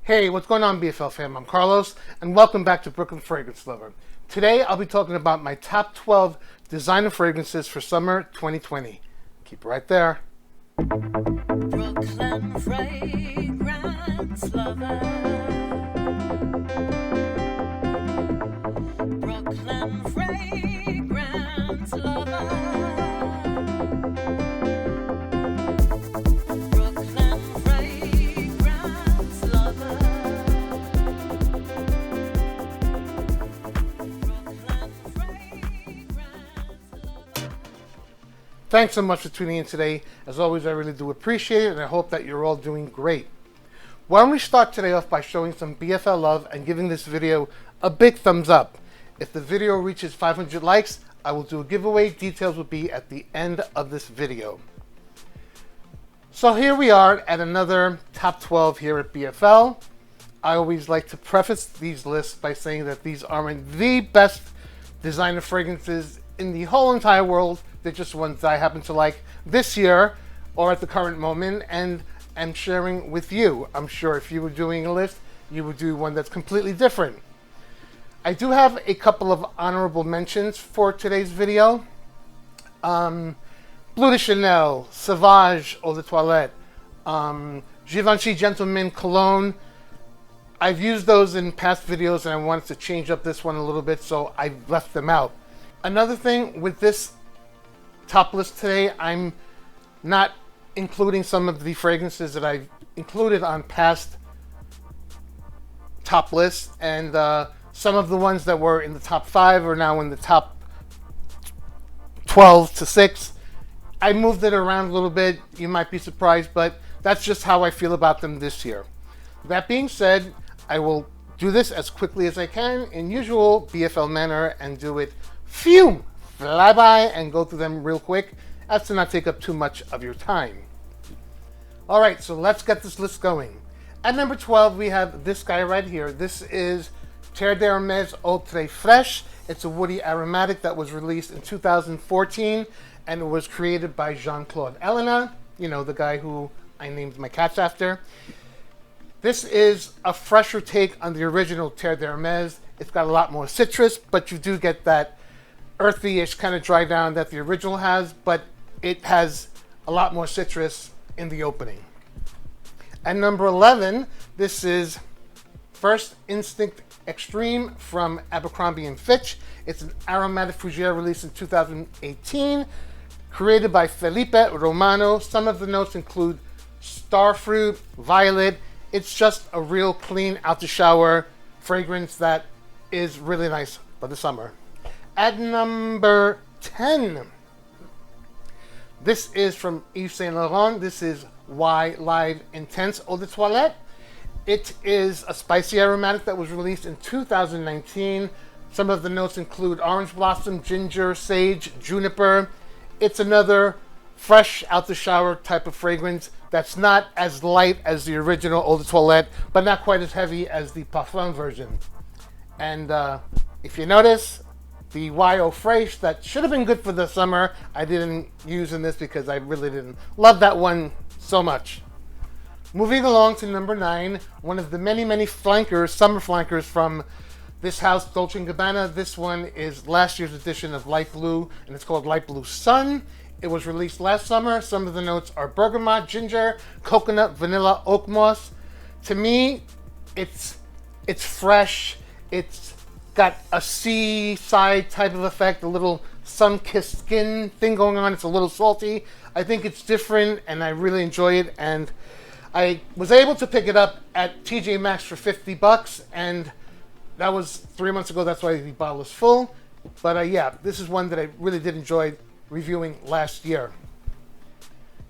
Hey, what's going on, BFL fam? I'm Carlos, and welcome back to Brooklyn Fragrance Lover. Today, I'll be talking about my top 12 designer fragrances for summer 2020. Keep it right there. Brooklyn Fragrance Lover. Brooklyn Fragrance Lover. Thanks so much for tuning in today. As always, I really do appreciate it, and I hope that you're all doing great. Why don't we start today off by showing some BFL love and giving this video a big thumbs up. If the video reaches 500 likes, I will do a giveaway. Details will be at the end of this video. So here we are at another top 12 here at BFL. I always like to preface these lists by saying that these aren't the best designer fragrances in the whole entire world. They're just ones that I happen to like this year or at the current moment, and I'm sharing with you. I'm sure if you were doing a list, you would do one that's completely different. I do have a couple of honorable mentions for today's video. Bleu de Chanel, Sauvage Eau de Toilette, Givenchy Gentleman Cologne. I've used those in past videos and I wanted to change up this one a little bit, so I left them out. Another thing with this top list today, I'm not including some of the fragrances that I've included on past top lists, and some of the ones that were in the top 5 are now in the top 12 to 6. I moved it around a little bit. You might be surprised, but that's just how I feel about them this year. That being said, I will do this as quickly as I can in usual BFL manner and do it fly by and go through them real quick as to not take up too much of your time. Alright, so let's get this list going. At number 12, we have this guy right here. This is dHermes Eau Très Fraîche. It's a woody aromatic that was released in 2014, and it was created by Jean-Claude Elena, you know, the guy who I named my cats after. This is a fresher take on the original dHermes. It's got a lot more citrus, but you do get that earthy-ish kind of dry down that the original has, but it has a lot more citrus in the opening. At number 11, this is First Instinct Extreme from Abercrombie Fitch. It's an aromatic fougere released in 2018, created by Felipe Romano. Some of the notes include starfruit, violet. It's just a real clean out the shower fragrance that is really nice for the summer. At number 10, this is from Yves Saint Laurent. This is Y Live Intense Eau de Toilette. It is a spicy aromatic that was released in 2019. Some of the notes include orange blossom, ginger, sage, juniper. It's another fresh out the shower type of fragrance that's not as light as the original Eau de Toilette, but not quite as heavy as the Parfum version. And if you notice, the Y.O. Fraiche that should have been good for the summer, I didn't use in this because I really didn't love that one so much. Moving along to number 9, one of the many flankers, summer flankers from this house, Dolce & Gabbana. This one is last year's edition of Light Blue, and it's called Light Blue Sun. It was released last summer. Some of the notes are bergamot, ginger, coconut, vanilla, oak moss. To me, it's fresh. It's got a seaside type of effect, a little sun-kissed skin thing going on. It's a little salty. I think it's different, and I really enjoy it. And I was able to pick it up at TJ Maxx for $50, and that was 3 months ago. That's why the bottle is full. But yeah, this is one that I really did enjoy reviewing last year.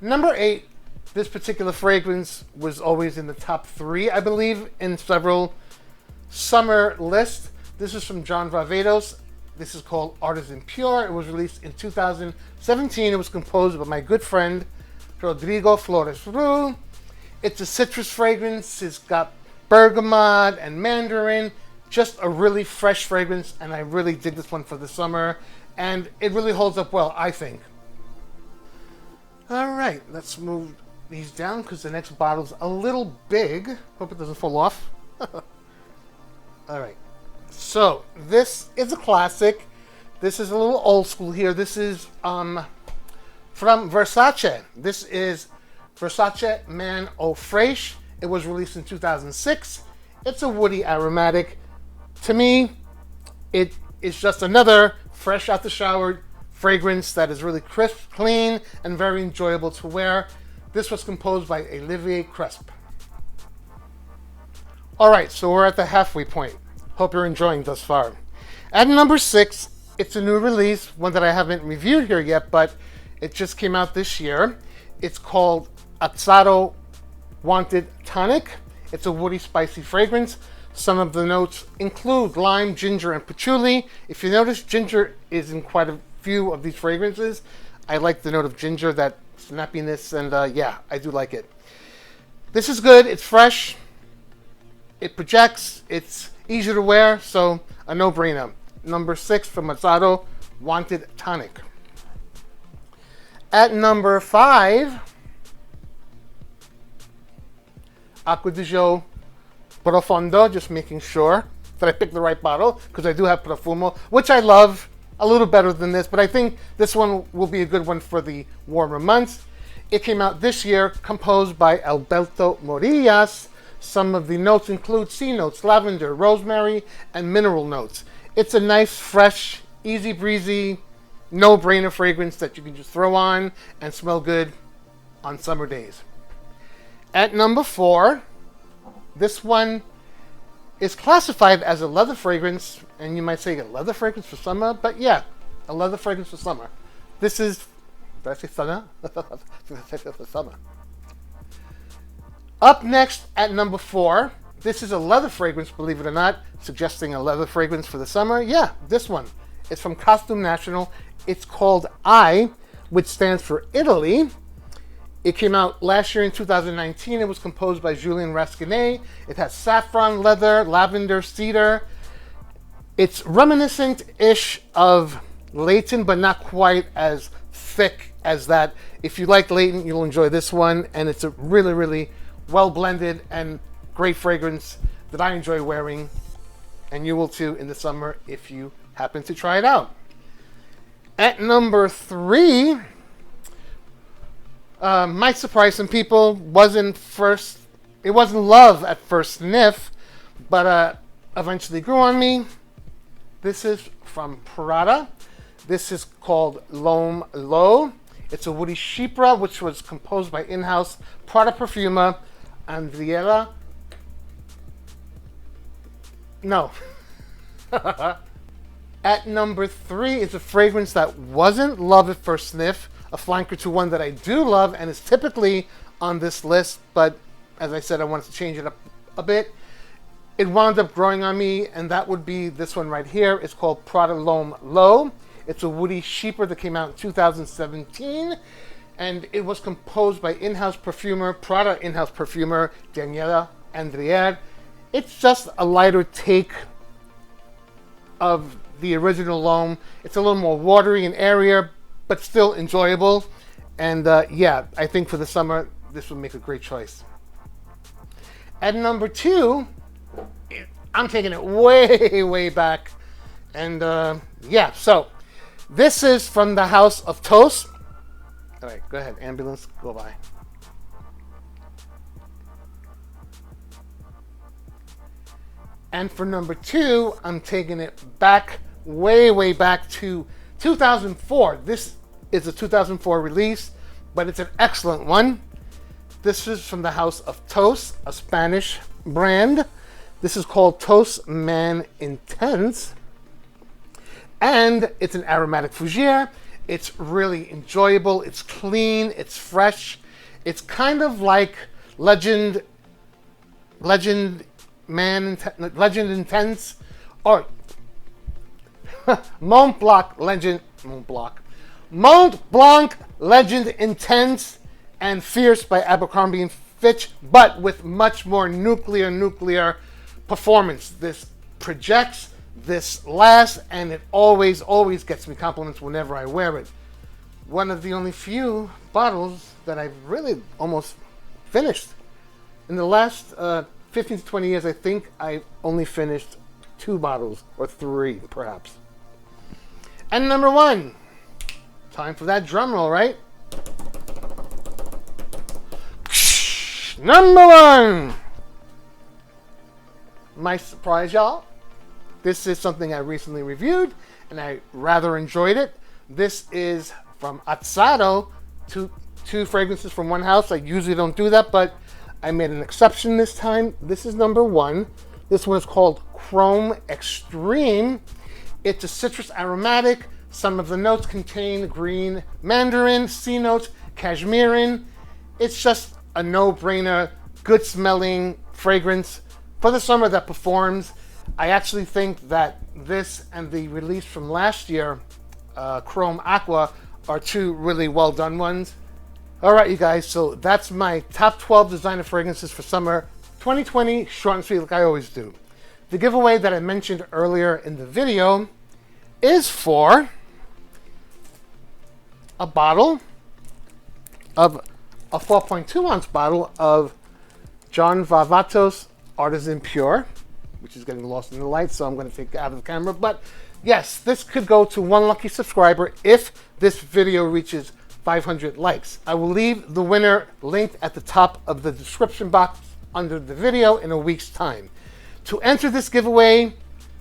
Number 8, this particular fragrance was always in the top 3, I believe, in several summer lists. This is from John Varvatos. This is called Artisan Pure. It was released in 2017. It was composed by my good friend, Rodrigo Flores-Roux. It's a citrus fragrance. It's got bergamot and mandarin. Just a really fresh fragrance, and I really dig this one for the summer. And it really holds up well, I think. All right, let's move these down because the next bottle's a little big. Hope it doesn't fall off. All right. So this is a classic. This is a little old school here. This is from Versace. This is Versace Man Eau Fraiche. It was released in 2006. It's a woody aromatic. To me, it is just another fresh out the shower fragrance that is really crisp, clean, and very enjoyable to wear. This was composed by Olivier Cresp. All right, so we're at the halfway point. Hope you're enjoying thus far. At number 6, it's a new release, one that I haven't reviewed here yet, but it just came out this year. It's called Asado Wanted Tonic. It's a woody, spicy fragrance. Some of the notes include lime, ginger, and patchouli. If you notice, ginger is in quite a few of these fragrances. I like the note of ginger, that snappiness, and yeah, I do like it. This is good. It's fresh. It projects. It's easy to wear, so a no-brainer. Number 6 from Asado Wanted Tonic. At number 5, Acqua di Gio Profondo, just making sure that I picked the right bottle, because I do have Profumo, which I love a little better than this, but I think this one will be a good one for the warmer months. It came out this year, composed by Alberto Morillas. Some of the notes include sea notes, lavender, rosemary, and mineral notes. It's a nice, fresh, easy breezy, no-brainer fragrance that you can just throw on and smell good on summer days. At number 4, this one is classified as a leather fragrance, and you might say a leather fragrance for summer, but yeah, a leather fragrance for summer. This is, did I say summer? For summer. Up next at number 4, this is a leather fragrance, believe it or not, suggesting a leather fragrance for the summer. Yeah, this one. It's from Costume National. It's called I, which stands for Italy. It came out last year in 2019. It was composed by Julien Rasquinet. It has saffron, leather, lavender, cedar. It's reminiscent-ish of Leighton, but not quite as thick as that. If you like Leighton, you'll enjoy this one. And it's a really, really well-blended and great fragrance that I enjoy wearing. And you will too in the summer if you happen to try it out. At number 3... might surprise some people. It wasn't love at first sniff, but eventually grew on me. This is from Prada. This is called Lom Low. It's a woody chypre, which was composed by in-house Prada perfumer Andriera. No. At number 3 is a fragrance that wasn't love at first sniff, a flanker to one that I do love and is typically on this list, but as I said, I wanted to change it up a bit. It wound up growing on me, and that would be this one right here. It's called Prada Lom Low. It's a woody chypre that came out in 2017, and it was composed by Prada in-house perfumer Daniela Andrier. It's just a lighter take of the original Lom. It's a little more watery and airier, but still enjoyable. And yeah, I think for the summer, this would make a great choice. At number 2, I'm taking it way, way back. And yeah, so this is from the House of Toast. All right, go ahead, ambulance, go by. And for number 2, I'm taking it back, way, way back to 2004. This is a 2004 release, but it's an excellent one. This is from the House of Toast, a Spanish brand. This is called Toastman Intense. And it's an aromatic fougere. It's really enjoyable. It's clean. It's fresh. It's kind of like Legend Intense, or Mont Blanc Legend Intense and Fierce by Abercrombie Fitch, but with much more nuclear performance. This projects, this lasts, and it always gets me compliments whenever I wear it. One of the only few bottles that I've really almost finished. In the last 15 to 20 years, I think I only finished 2 bottles, or 3 perhaps. And number 1, time for that drum roll, right? Number 1! My surprise, y'all. This is something I recently reviewed, and I rather enjoyed it. This is from Asado, two fragrances from one house. I usually don't do that, but I made an exception this time. This is number 1. This one is called Chrome Extreme. It's a citrus aromatic. Some of the notes contain green mandarin, C notes, cashmerean. It's just a no-brainer, good smelling fragrance for the summer that performs. I actually think that this and the release from last year, Chrome Aqua, are 2 really well done ones. All right, you guys, so that's my top 12 designer fragrances for summer 2020, short and sweet like I always do. The giveaway that I mentioned earlier in the video is for a bottle of a 4.2 ounce bottle of John Varvatos Artisan Pure, which is getting lost in the light, so I'm going to take it out of the camera. But yes, this could go to 1 lucky subscriber if this video reaches 500 likes. I will leave the winner linked at the top of the description box under the video in a week's time. To enter this giveaway,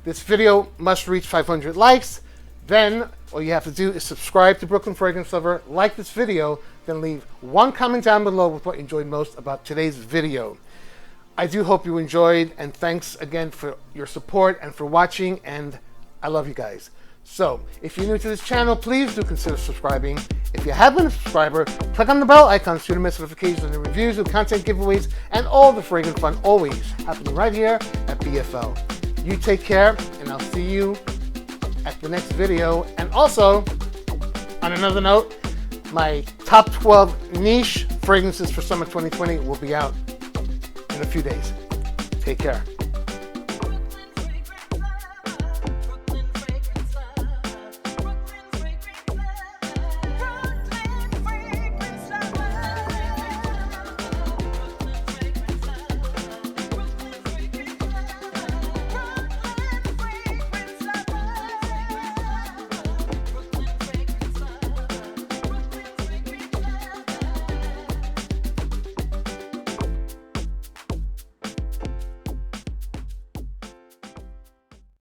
this video must reach 500 likes. Then all you have to do is subscribe to Brooklyn Fragrance Lover, like this video, then leave 1 comment down below with what you enjoyed most about today's video. I do hope you enjoyed, and thanks again for your support and for watching, and I love you guys. So, if you're new to this channel, please do consider subscribing. If you have been a subscriber, click on the bell icon so you don't miss notifications on the reviews, and content giveaways, and all the fragrant fun always happening right here at BFL. You take care, and I'll see you at the next video. And also, on another note, my top 12 niche fragrances for summer 2020 will be out in a few days. Take care.